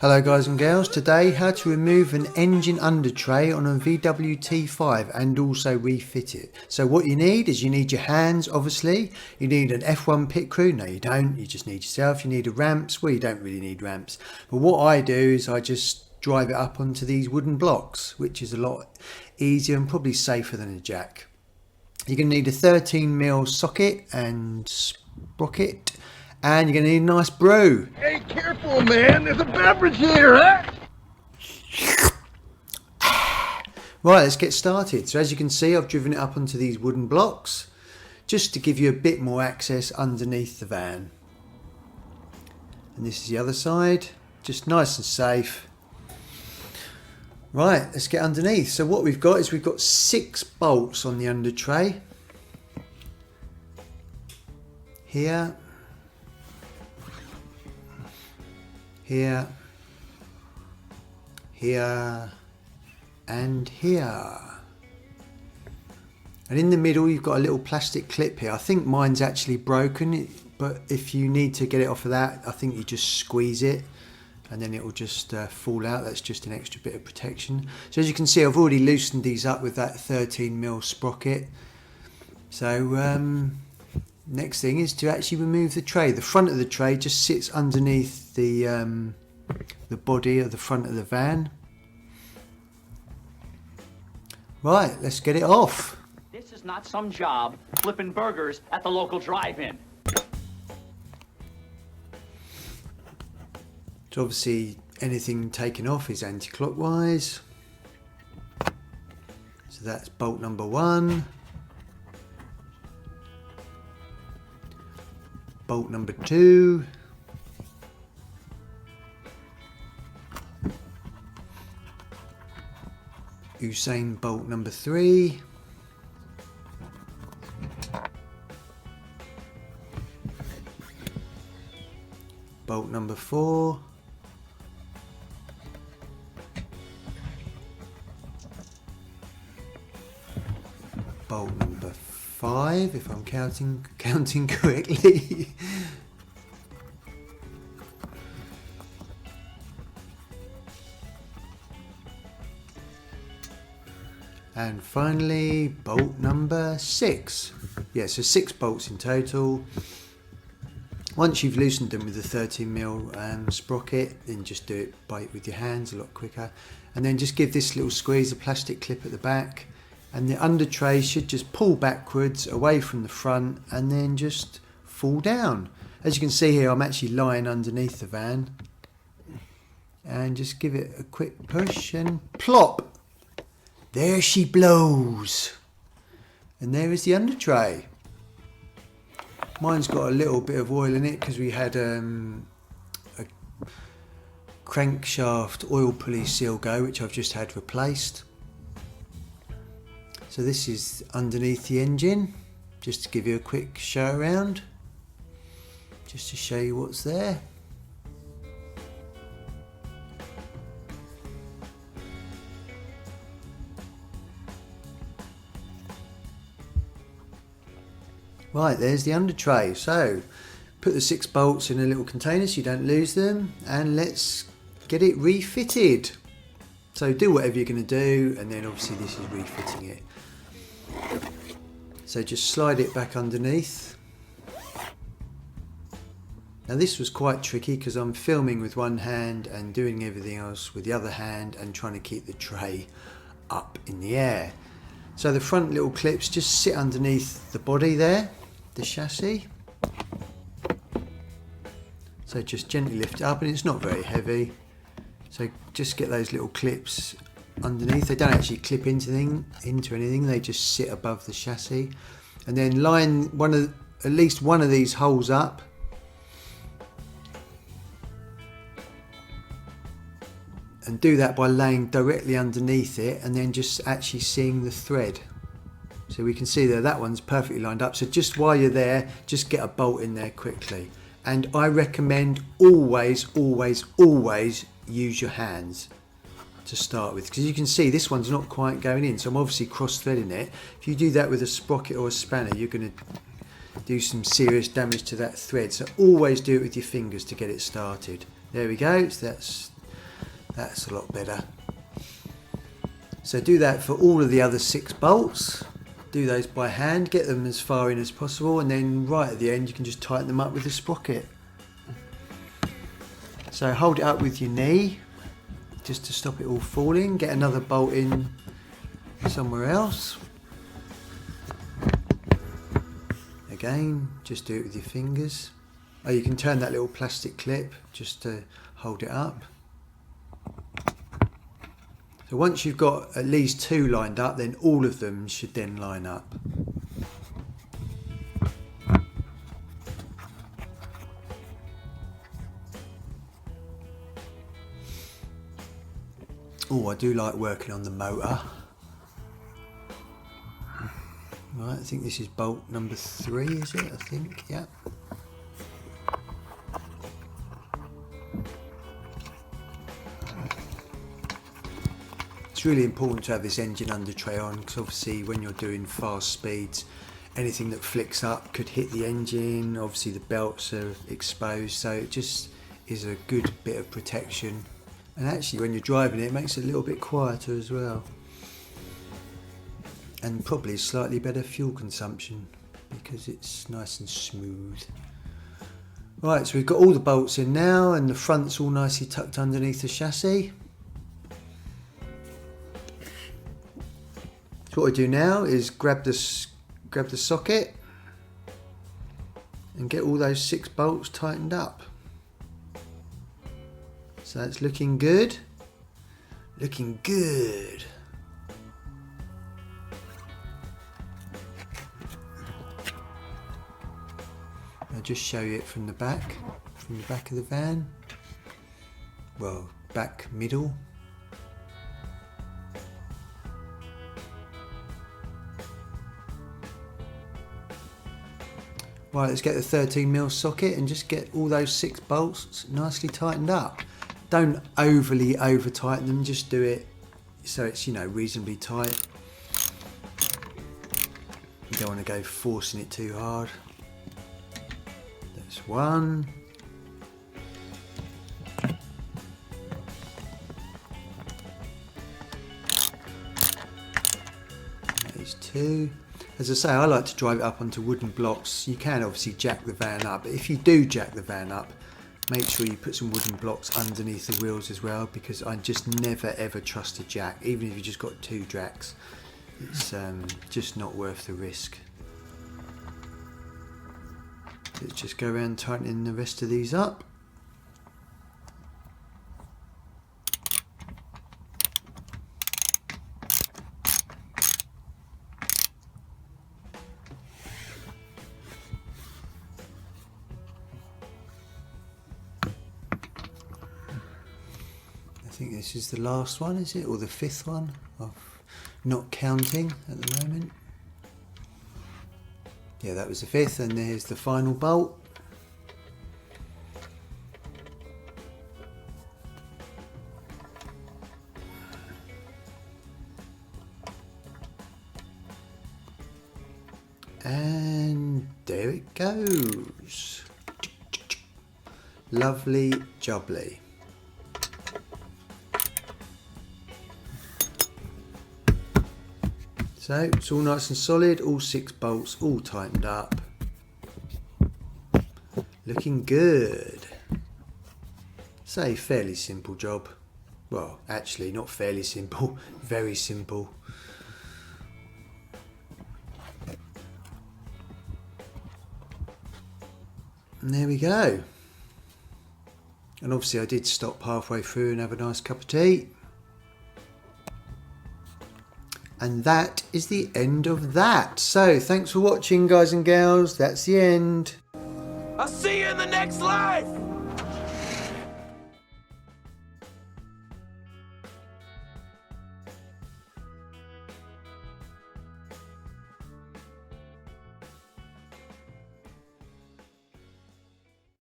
Hello guys and girls, today how to remove an engine under tray on a VW T5 and also refit it. So what you need is you need your hands obviously, you need an F1 pit crew, no you don't, you just need yourself, you need a ramps, well you don't really need ramps. But what I do is I just drive it up onto these wooden blocks, which is a lot easier and probably safer than a jack. You're going to need a 13mm socket and sprocket. And you're going to need a nice brew. Hey, careful, man. There's a beverage here, huh? Right, let's get started. So as you can see, I've driven it up onto these wooden blocks just to give you a bit more access underneath the van. And this is the other side, just nice and safe. Right, let's get underneath. So what we've got is we've got 6 bolts on the under tray. Here. Here, here, and here. And in the middle you've got a little plastic clip here. I think mine's actually broken, but if you need to get it off of that, I think you just squeeze it and then it will just fall out. That's just an extra bit of protection. So as you can see, I've already loosened these up with that 13mm sprocket. So next thing is to actually remove the tray. The front of the tray just sits underneath the body of the front of the van. Right, let's get it off. This is not some job flipping burgers at the local drive-in. So obviously anything taken off is anti-clockwise. So that's bolt number 1. Bolt number 2. Usain bolt number 3. Bolt number 4. Bolt number 5, if I'm counting correctly. And finally, bolt number 6. Yeah, so 6 bolts in total. Once you've loosened them with the 13mm sprocket, then just do it with your hands a lot quicker. And then just give this little squeeze, a plastic clip at the back. And the under tray should just pull backwards away from the front and then just fall down. As you can see here, I'm actually lying underneath the van. And just give it a quick push and plop. There she blows. And there is the under tray. Mine's got a little bit of oil in it because we had a crankshaft oil pulley seal go, which I've just had replaced. So this is underneath the engine, just to give you a quick show around, just to show you what's there. Right, there's the under tray. So put the 6 bolts in a little container so you don't lose them, and let's get it refitted. So do whatever you're going to do, and then obviously this is refitting it. So just slide it back underneath. Now this was quite tricky because I'm filming with one hand and doing everything else with the other hand and trying to keep the tray up in the air. So the front little clips just sit underneath the body there, the chassis. So just gently lift it up, and it's not very heavy. So just get those little clips underneath. They don't actually clip into anything, they just sit above the chassis. And then line at least one of these holes up. And do that by laying directly underneath it and then just actually seeing the thread. So we can see there that one's perfectly lined up. So just while you're there, just get a bolt in there quickly. And I recommend always use your hands to start with, because you can see this one's not quite going in, so I'm obviously cross-threading it. If you do that with a sprocket or a spanner, you're going to do some serious damage to that thread. So always do it with your fingers to get it started. There we go. So that's That's a lot better. So do that for all of the other 6 bolts. Do those by hand, get them as far in as possible, and then right at the end you can just tighten them up with the sprocket. So hold it up with your knee just to stop it all falling. Get another bolt in somewhere else. Again, just do it with your fingers. Oh, you can turn that little plastic clip just to hold it up. So once you've got at least 2 lined up, then all of them should then line up. Oh, I do like working on the motor. Right, I think this is bolt number 3, is it? I think, yeah. It's really important to have this engine under tray on, because obviously when you're doing fast speeds, anything that flicks up could hit the engine. Obviously the belts are exposed, so it just is a good bit of protection. And actually when you're driving it makes it a little bit quieter as well. And probably slightly better fuel consumption because it's nice and smooth. Right, so we've got all the bolts in now, and the front's all nicely tucked underneath the chassis. So what I do now is grab the socket and get all those 6 bolts tightened up. So it's looking good. Looking good. I'll just show you it from the back of the van. Well, back middle. Right, let's get the 13mm socket and just get all those 6 bolts nicely tightened up. Don't overly over tighten them, just do it so it's, you know, reasonably tight. You don't want to go forcing it too hard. That's 1. There's 2. As I say, I like to drive it up onto wooden blocks. You can obviously jack the van up, but if you do jack the van up, make sure you put some wooden blocks underneath the wheels as well, because I just never ever trust a jack, even if you just got 2 jacks. It's just not worth the risk. Let's just go around tightening the rest of these up. I think this is the last one, is it? Or the 5th one? I'm not counting at the moment. Yeah, that was the 5th, and there's the final bolt. And there it goes. Lovely jubbly. So it's all nice and solid, all 6 bolts all tightened up. Looking good. So fairly simple job. Well, actually not fairly simple, very simple. And there we go. And obviously I did stop halfway through and have a nice cup of tea. And that is the end of that. So thanks for watching, guys and gals. That's the end. I'll see you in the next life.